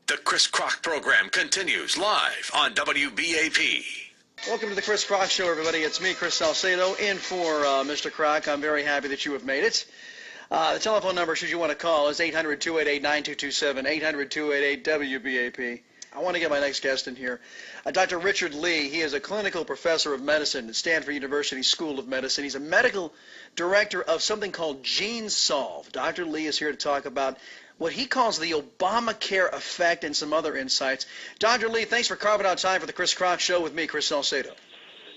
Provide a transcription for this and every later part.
The Chris Kroc program continues live on WBAP. Welcome to the Chris Kroc Show, everybody. It's me, Chris Salcedo, in for Mr. Kroc. I'm very happy that you have made it. The telephone number, should you want to call, is 800-288-9227, 800-288-WBAP. I want to get my next guest in here. Dr. Richard Lee, he is a clinical professor of medicine at Stanford University School of Medicine. He's a medical director of something called GeneSolve. Dr. Lee is here to talk about what he calls the Obamacare effect and some other insights. Dr. Lee, thanks for carving out time for the Chris Kroc Show with me, Chris Salcedo.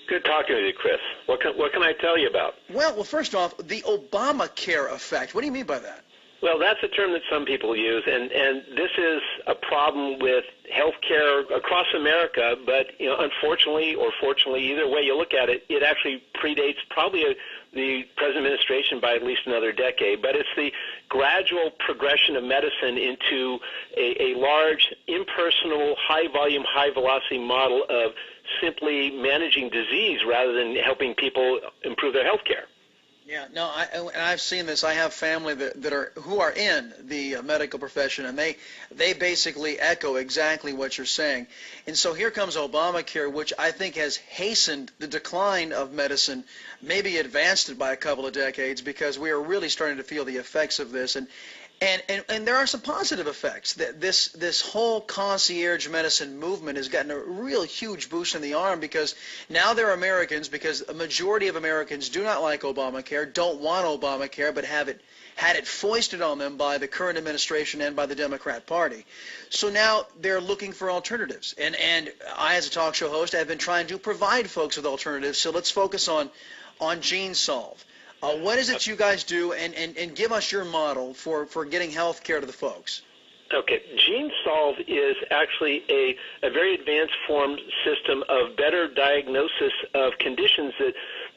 Good talking to you, Chris. What can I tell you about? Well, first off, the Obamacare effect. What do you mean by that? Well, that's a term that some people use, and this is a problem with health care across America, but unfortunately or fortunately, either way you look at it, it actually predates probably the present administration by at least another decade. But it's the gradual progression of medicine into a large, impersonal, high-volume, high-velocity model of simply managing disease rather than helping people improve their health care. Yeah, no, I've seen this. I have family who are in the medical profession, and they basically echo exactly what you're saying. And so here comes Obamacare, which I think has hastened the decline of medicine, maybe advanced it by a couple of decades, because we are really starting to feel the effects of this. And there are some positive effects. This whole concierge medicine movement has gotten a real huge boost in the arm, because now there are Americans, because a majority of Americans do not like Obamacare, don't want Obamacare, but had it foisted on them by the current administration and by the Democrat Party. So now they're looking for alternatives. And I, as a talk show host, have been trying to provide folks with alternatives. So let's focus on GeneSolve. What is it you guys do, and give us your model for getting health care to the folks? Okay, GeneSolve is actually a very advanced form system of better diagnosis of conditions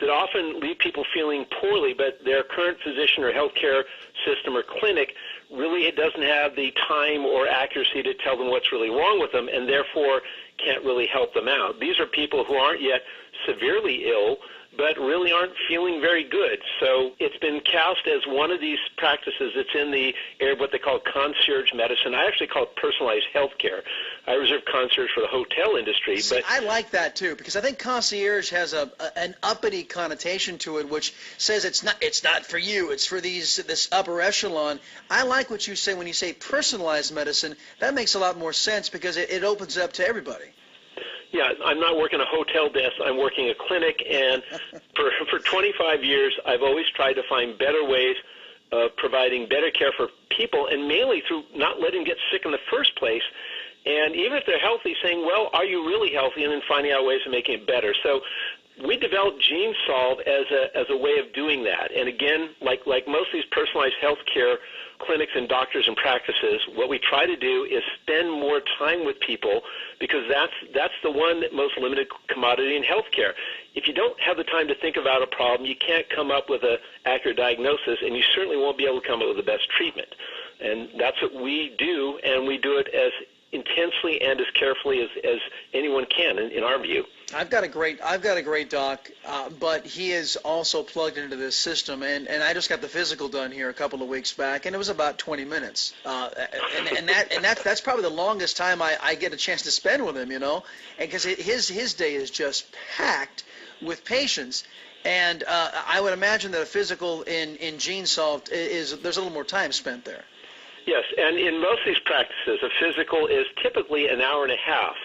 that often leave people feeling poorly, but their current physician or healthcare system or clinic really doesn't have the time or accuracy to tell them what's really wrong with them, and therefore can't really help them out. These are people who aren't yet severely ill, but really aren't feeling very good. So it's been cast as one of these practices that's in the area of what they call concierge medicine. I actually call it personalized health care. I reserve concierge for the hotel industry. See, but I like that too, because I think concierge has an uppity connotation to it, which says it's not for you, it's for this upper echelon. I like what you say when you say personalized medicine. That makes a lot more sense, because it opens up to everybody. Yeah, I'm not working a hotel desk. I'm working a clinic, and for 25 years, I've always tried to find better ways of providing better care for people, and mainly through not letting them get sick in the first place. And even if they're healthy, saying, well, are you really healthy, and then finding out ways of making it better. So we developed GeneSolve as a way of doing that. And again, like most of these personalized health care clinics and doctors and practices, what we try to do is spend more time with people, because that's the one most limited commodity in healthcare. If you don't have the time to think about a problem, you can't come up with an accurate diagnosis, and you certainly won't be able to come up with the best treatment. And that's what we do, and we do it as intensely and as carefully as anyone can, in our view. I've got a great doc, but he is also plugged into this system, and I just got the physical done here a couple of weeks back, and it was about 20 minutes, and that's probably the longest time I get a chance to spend with him, because his day is just packed with patients, and I would imagine that a physical in GeneSolve there's a little more time spent there. Yes, and in most of these practices, a physical is typically an hour and a half.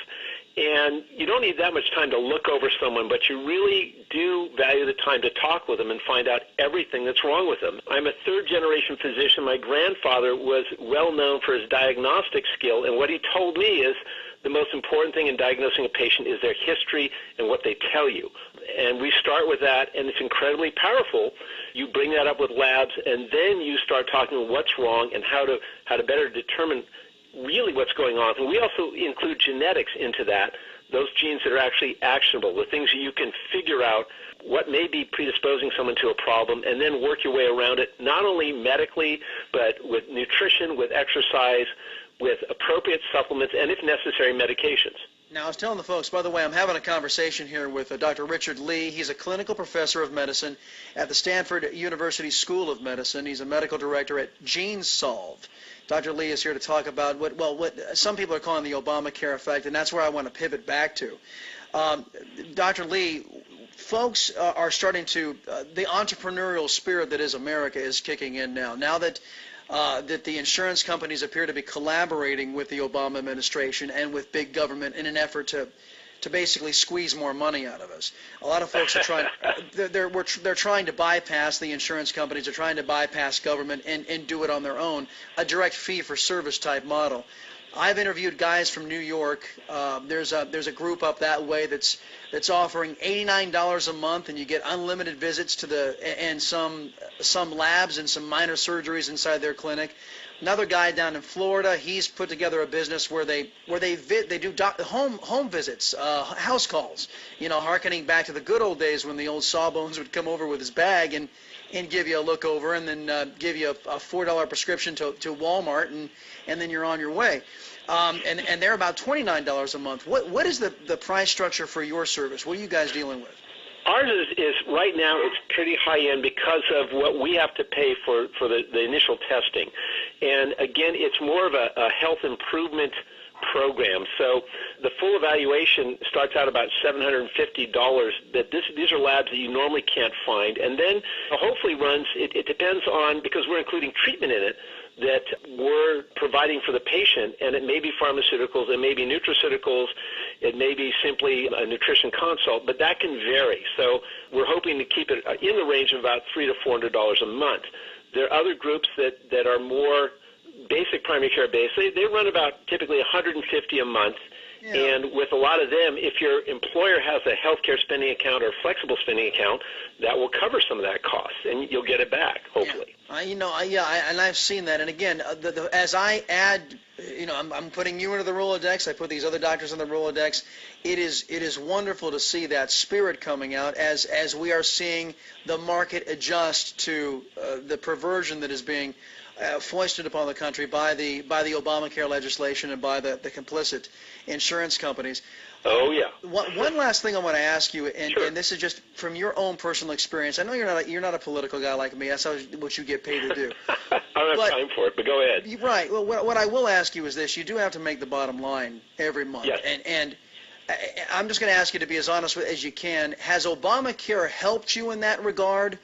And you don't need that much time to look over someone, but you really do value the time to talk with them and find out everything that's wrong with them. I'm a third-generation physician. My grandfather was well known for his diagnostic skill, and what he told me is the most important thing in diagnosing a patient is their history and what they tell you. And we start with that, and it's incredibly powerful. You bring that up with labs, and then you start talking about what's wrong and how to better determine really what's going on. And we also include genetics into that, those genes that are actually actionable, the things that you can figure out what may be predisposing someone to a problem, and then work your way around it, not only medically, but with nutrition, with exercise, with appropriate supplements, and if necessary, medications. Now, I was telling the folks, by the way, I'm having a conversation here with Dr. Richard Lee. He's a clinical professor of medicine at the Stanford University School of Medicine. He's a medical director at GeneSolve. Dr. Lee is here to talk about what some people are calling the Obamacare effect, and that's where I want to pivot back to. Dr. Lee, folks are starting to, the entrepreneurial spirit that is America is kicking in now. Now that the insurance companies appear to be collaborating with the Obama administration and with big government in an effort to basically squeeze more money out of us. A lot of folks are trying, they're trying to bypass the insurance companies, they're trying to bypass government and do it on their own, a direct fee for service type model. I've interviewed guys from New York. There's a group up that way that's offering $89 a month, and you get unlimited visits to and some labs and some minor surgeries inside their clinic. Another guy down in Florida, he's put together a business where they do home visits, house calls. You know, hearkening back to the good old days when the old Sawbones would come over with his bag and give you a look over and then give you a $4 prescription to Walmart, and then you're on your way. And they're about $29 a month. What is the price structure for your service? What are you guys dealing with? Ours is right now it's pretty high end because of what we have to pay for the initial testing. And again, it's more of a health improvement program. So the full evaluation starts out about $750. These are labs that you normally can't find. And then hopefully runs, it depends on, because we're including treatment in it, that we're providing for the patient, and it may be pharmaceuticals, it may be nutraceuticals, it may be simply a nutrition consult, but that can vary. So we're hoping to keep it in the range of about $300 to $400 a month. There are other groups that are more basic primary care based. They run about typically $150 a month. Yeah. And with a lot of them, if your employer has a healthcare spending account or flexible spending account, that will cover some of that cost, and you'll get it back, hopefully. Yeah. And I've seen that. And again, as I add, I'm putting you into the Rolodex. I put these other doctors in the Rolodex. It is wonderful to see that spirit coming out as we are seeing the market adjust to the perversion that is being foisted upon the country by the Obamacare legislation and by the complicit insurance companies. Oh, yeah. One last thing I want to ask you, Sure. and this is just from your own personal experience. I know you're not a political guy like me. That's what you get paid to do. I don't have time for it, but go ahead. Right. Well, what I will ask you is this. You do have to make the bottom line every month. Yes. And I'm just going to ask you to be as honest as you can. Has Obamacare helped you in that regard,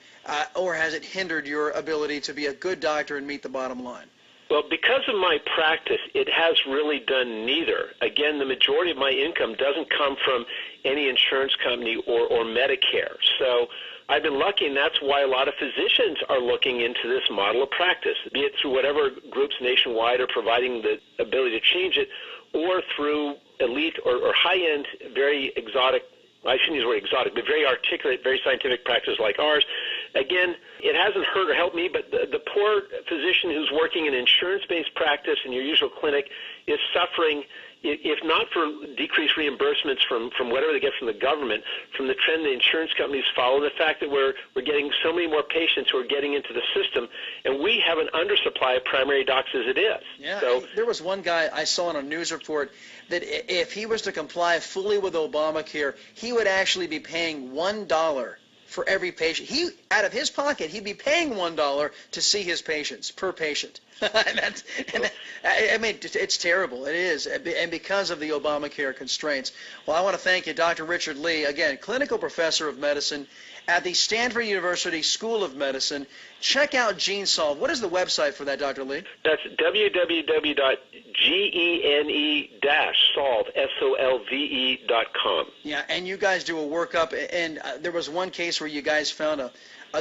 or has it hindered your ability to be a good doctor and meet the bottom line? Well, because of my practice, it has really done neither. Again, the majority of my income doesn't come from any insurance company or Medicare. So I've been lucky, and that's why a lot of physicians are looking into this model of practice, be it through whatever groups nationwide are providing the ability to change it, or through elite or high-end, very exotic, I shouldn't use the word exotic, but very articulate, very scientific practice like ours. Again, it hasn't hurt or helped me, but the poor physician who's working in insurance-based practice in your usual clinic is suffering, if not for decreased reimbursements from whatever they get from the government, from the trend the insurance companies follow, the fact that we're getting so many more patients who are getting into the system, and we have an undersupply of primary docs as it is. Yeah, so, there was one guy I saw in a news report that if he was to comply fully with Obamacare, he would actually be paying $1 for every patient. Out of his pocket, he'd be paying $1 to see his patients per patient. I mean, it's terrible. It is, and because of the Obamacare constraints. Well, I want to thank you, Dr. Richard Lee, again, clinical professor of medicine at the Stanford University School of Medicine. Check out GeneSolve. What is the website for that, Dr. Lee? That's www.gene-solve.com. Yeah, and you guys do a workup, and there was one case where you guys found a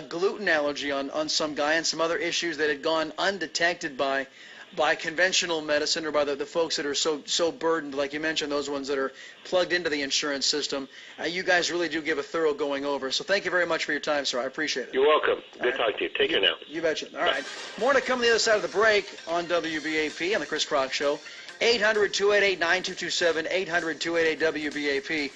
gluten allergy on some guy and some other issues that had gone undetected by conventional medicine or by the folks that are so burdened, like you mentioned, those ones that are plugged into the insurance system. You guys really do give a thorough going over. So thank you very much for your time, sir. I appreciate it. You're welcome. Good talking to you. Take care now. You betcha. All right. More to come on the other side of the break on WBAP on the Chris Crock Show. 800-288-9227, 800-288-WBAP.